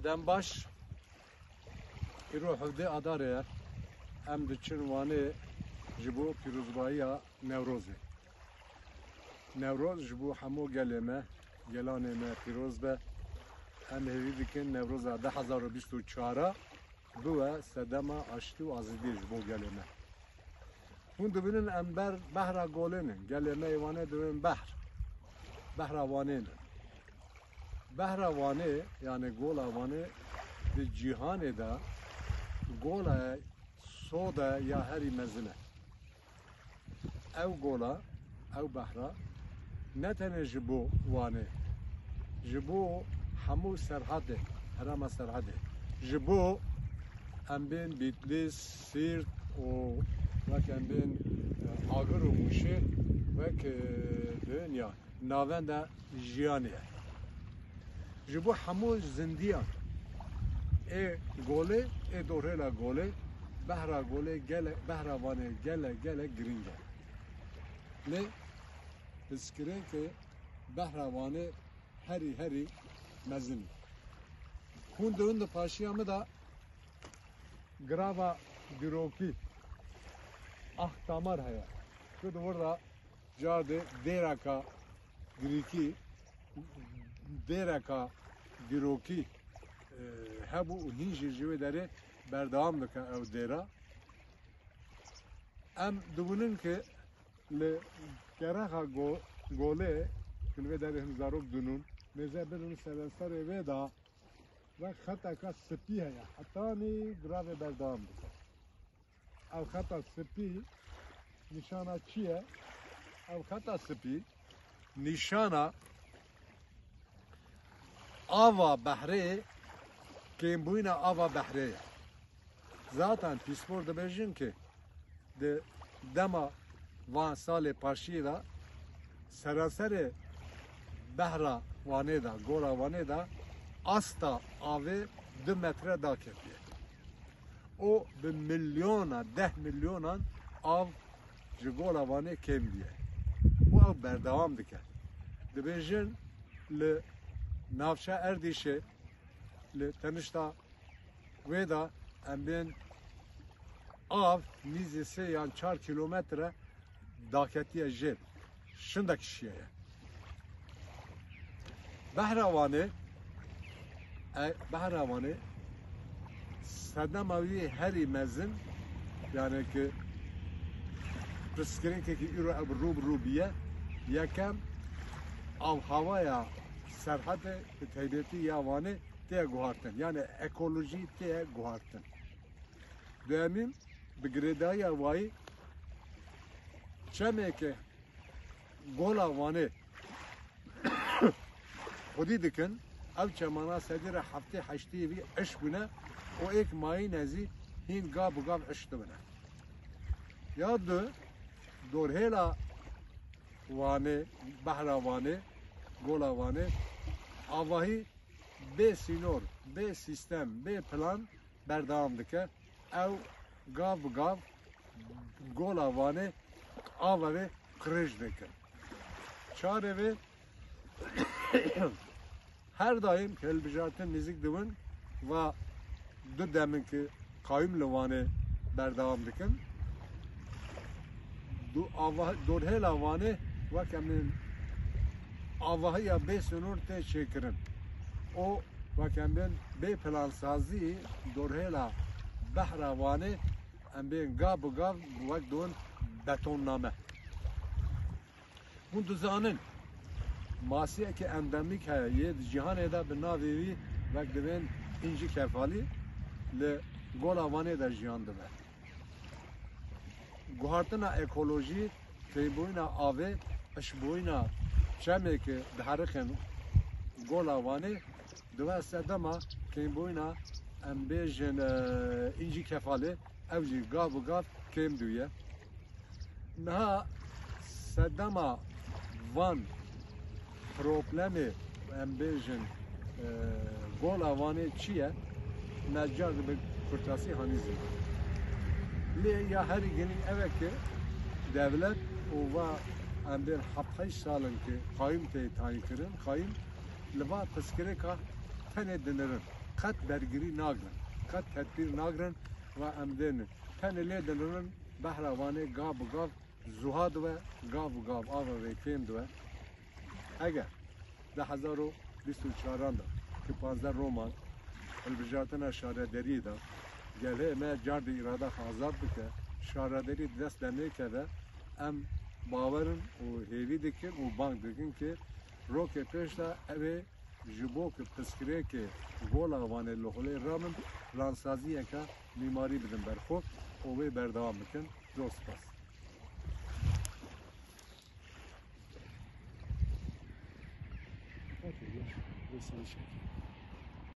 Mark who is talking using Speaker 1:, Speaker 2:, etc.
Speaker 1: Dembaş İro hevde adare em diçin vane ji bo pîrozbayiya Newrozê. Newroz ji bo hemû gelê me, gelanê me pîroz be. Em hêvî dikin Newroza 2024 biwe sedema aştî û azîdî ji bo gelê me. Hûn dibinin em ber behra golê in. Gelê me ê wane dibin behr. Behra wanê in. Behra wanê yani gola wanê di cîhanê de gola soda ya herî mezin e. Ew gola, ew behra ne tenê ji bo wanê, ji bo hemû serhadê, herêma serhadê, ji bo em bên Bîtlîs, Sîrt û wek em bên Agir û Mûşê wek dinya navenda jiyanê ye. Ji bo hemû zindiyan ê golê ê dorhêla golê, behra golê gelek, behra wanê gelek giring e. Lê piskirin ki behra wanê herî mezin e. Hûn dibin di paşiya me da grava dîrokî Ahtamar heye. Tu di wir cadê dêreka girîkî, dêreka dîrokî hebû û hîn jî ji wê derê berdewam dike ew dêra. Em dibûnin ki li gerexa golê li vê derê hin zarok dûnûn mêze birin serenserê wê da wek xeteka spî heye. Hetanî giravê berdewam dike. Ew xeta spî nîşana çi ye? Ew xeta spî nîşana ava behrê kêmbûyîna ava behrê ye. Zaten pîspor dibêjin ki di dema van salê paşiyê da serenserê behra wanê da, gola wanê da asta avê 2 metre da ketiye. O bi milyona, 10 milyonan av ji gola wanê kêm diye. û ew berdewam dike. Dibêjin li navçe Erdîşê li tenişta wê da em bên av nîzî 3 yan 4 kilometre daketiye jêl. Şindak şiye ye. Behra wanê sedema wî herî mezin yani ki piskirinkekî îro ew rû biye yekem av havaya serhadê bi taybetî ya wanê tê guhartin. Yani ekolojî tê guhartin. Duyemîn bi girêdayîya wayî çemeke gola wanê xwedî dikin ev çemana sedî re heftê heştê wî eş bûne û êk mayî nezî hîn gav bi gav eş dibine. Ya du dorhêla wanê, behra wanê, gola wanê avahî bê sînor, bê sîstem, bê plan berdewam dike. Ew gav bi gav gola wanê ava wê qirêj dikin. Çarê wê her daim hilbijartin nêzik dibin ve du demin ki qayîm li wanê berdewam dikin. Dorhêla wanê wek em ên avahiya bê sînor tê çêkirin. O wek em bên bê plansazî dorhêla behra wanê em bên gav bi gav wek dibin betonname. Hûn dizanin masiyekî endemîk heye yê di cîhanê de bi navê wî wek dibên încî kefalî li gola wanê de jiyan dibe. Guhartina ekolojî, kêmbûyîna avê, pişbûyîna çemekî diherixin gola wanê dibe sedema kêmbûyîna em bêjin încî kefalê ew jî gav bi gav kêm dûye. Niha sedema van problemê em bêjin gola wanê çi ye? Necar dibe kurtasî hanîzî. Lê ya herî genî ev e ki devlet û va em bên 7-8 salin ki qayîm tê tayîn kirin, qayîm li va piskirêka tenê dinirin. قد برگری ناگرن قد تدبیر ناگرن و امدن تن لیدنون بهروانه گاب گاب زهاد و گاب گاب آب و کند و اگر 2024 دا که 15 رومان البجارتنا شاردری دا گله ما جارد اراده آزاد بکه شاردری دست دنه که ام باورن و هیوی دکن و بانک دکن که روک پیشتا اوه جبو که پسکره که گولا وانه لخوله رامن رانسازیه که میماری بدن برخوب اوه بردوام بکن زور سپاس
Speaker 2: Hadi gel. Resim çek.